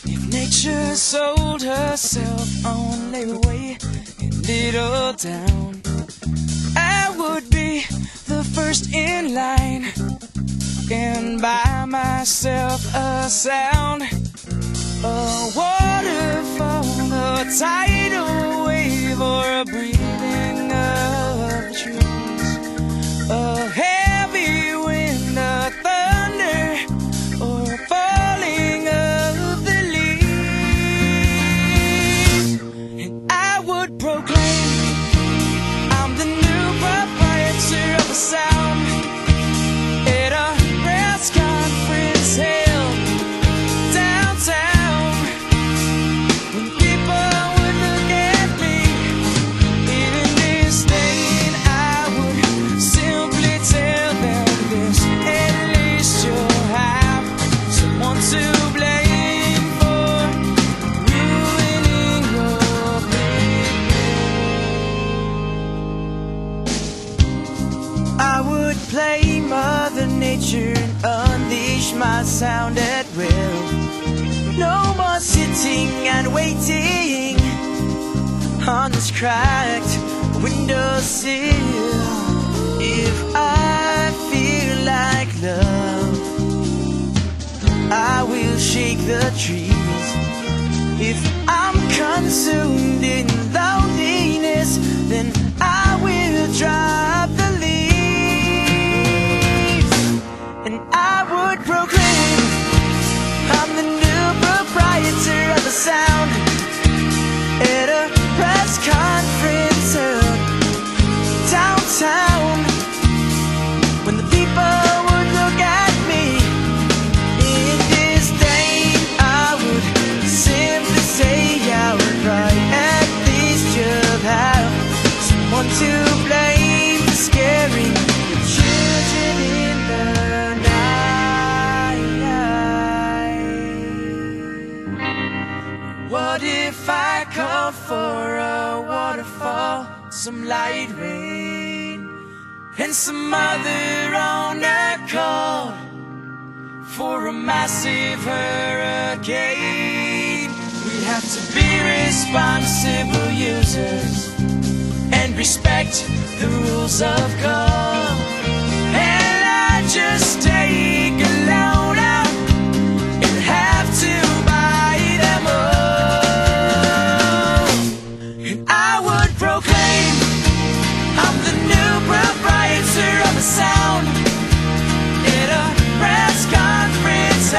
If nature sold herself on layaway in Little Town, I would be the first in line and buy myself a sound, a waterfall, a tidal wave, or a breathing of the trees, a heavy wind, a thunder, or a falling of the leaves. And I would proclaim I'm the new proprietor of the sound at a press conference held downtown. When people would look at me in disdain, I would simply tell them this: at least you'll have someone to blame for ruining your picnic. I would play Mother Nature and unleash my sound at will. No more sitting and waiting on this cracked windowsill. If I feel like love, I will shake the trees. If I'm consumed in loneliness, then I will drop the leaves. And I would proclaim I'm the new proprietor of the sound at a press conference held downtown. When the people would look at me in disdain, I would simply say I would cry. At least you'll have someone to blame for scaring the children in the night. What if I called for a waterfall, some light rain, and some other owner called for a massive hurricane? We have to be responsible users and respect the rules of God. And I just take a loan out and have to buy them all. And I would proclaim I'm the new proprietor of the sound at a press conference.